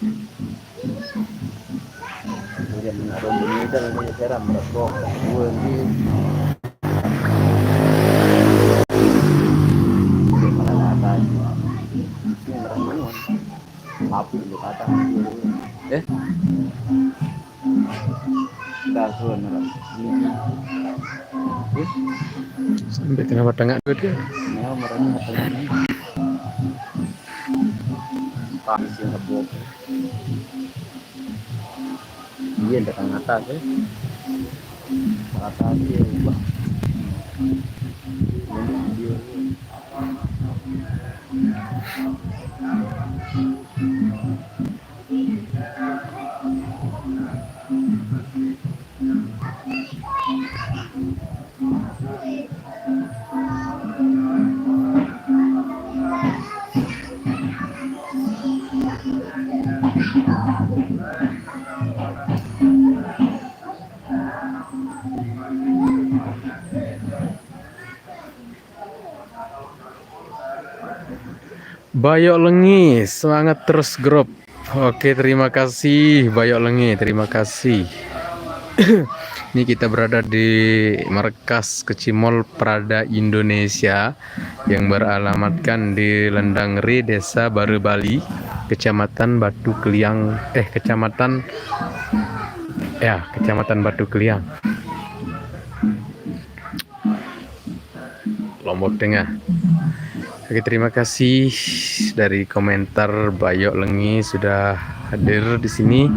Kemudian menaruh bunyi dan ini seram berkok gue ini malah kata ini merangkul api lu kata eh dah suruh merang Sampai kenapa tengah dia? nah merangkul tengah ini panas yang ngebok dia datang atas atas dia ubah dia Bayok Lengi, semangat terus grup. Oke, terima kasih Bayok Lengi, terima kasih. Ini kita berada di markas Kecimol Prada Indonesia yang beralamatkan di Lendangri, Desa Baru Bali, Kecamatan Batu Keliang, Kecamatan Batu Keliang, Lombok Tengah. Oke, terima kasih dari komentar Bayok Lengi sudah hadir di sini.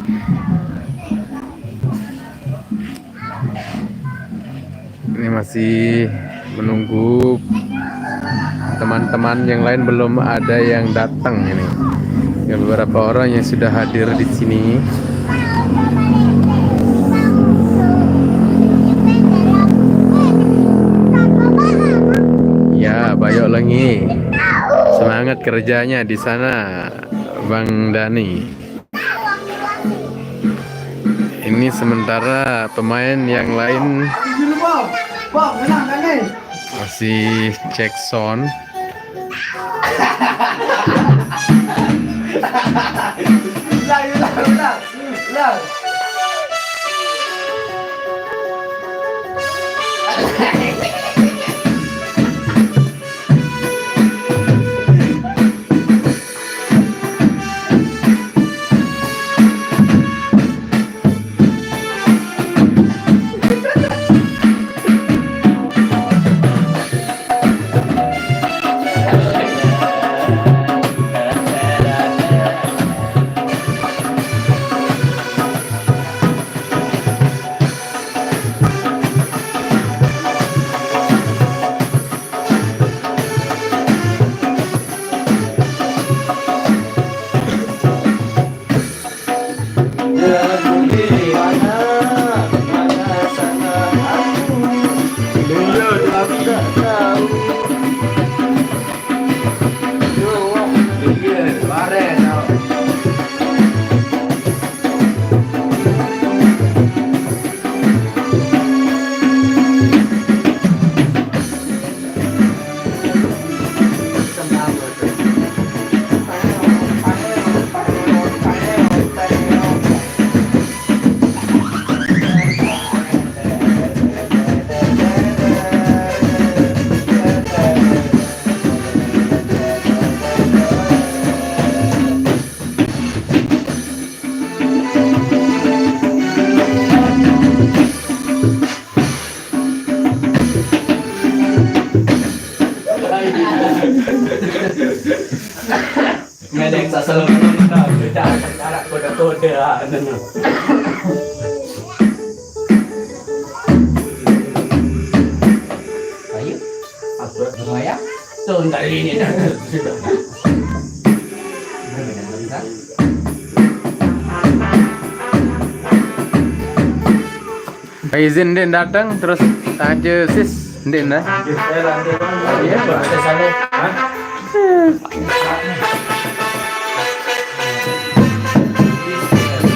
Ini masih menunggu teman-teman yang lain, belum ada yang datang ini. Ya, beberapa orang yang sudah hadir di sini. Ya, Bayok Lengi. Semangat kerjanya di sana, Bang Dani. Ini sementara pemain yang lain masih cek sound. Medek sa salon na beda cara kode-kode ano. Ayo. Aku lumayan. Tuh enggak ini dah. Izin Den datang terus aja sis Den dah. Iya, ada sana.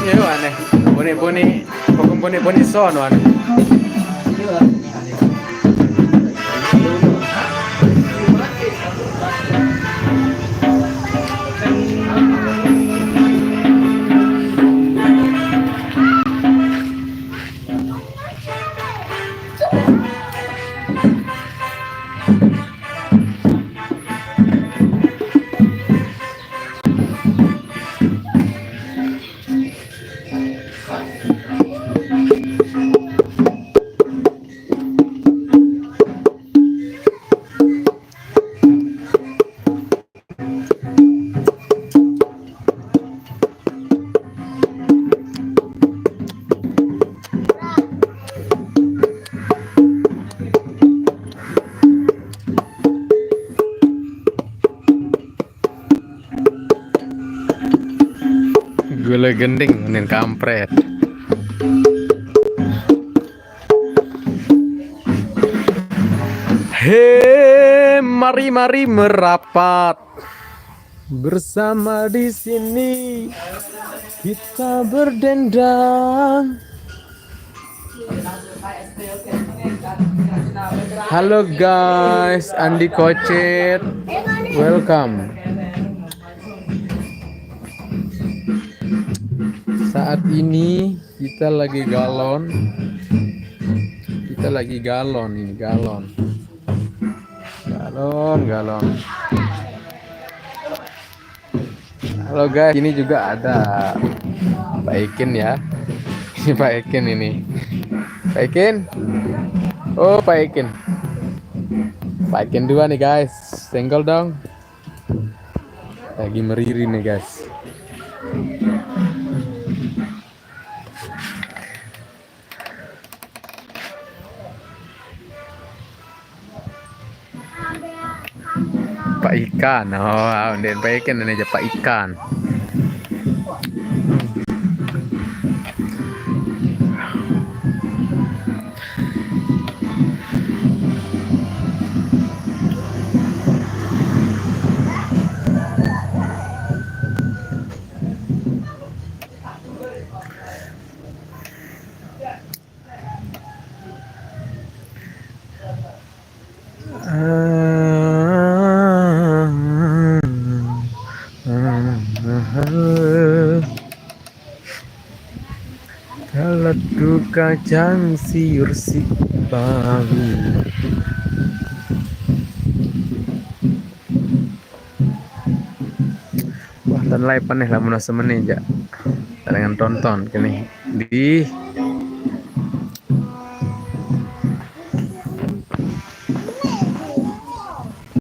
Ini aneh. Boni son aneh. Gula gending nih kampret. Hei, mari merapat bersama di sini kita berdendang. Halo guys, Andi Kocet, welcome. Saat ini kita lagi galon ini, galon. Halo guys, ini juga ada Pak Ekin ya. Ini Pak Ekin ini. Pak Ekin. Oh, Pak Ekin. Pak Ekin 2 nih guys. Senggol dong. Lagi meriri nih guys. Pak Ikan, oh, dan Pak Ikan ini aja Pak Ikan. Kalau duka jang siur si bahu. Wah, tan live paneh lah mun semene ja. Dengan tonton kini di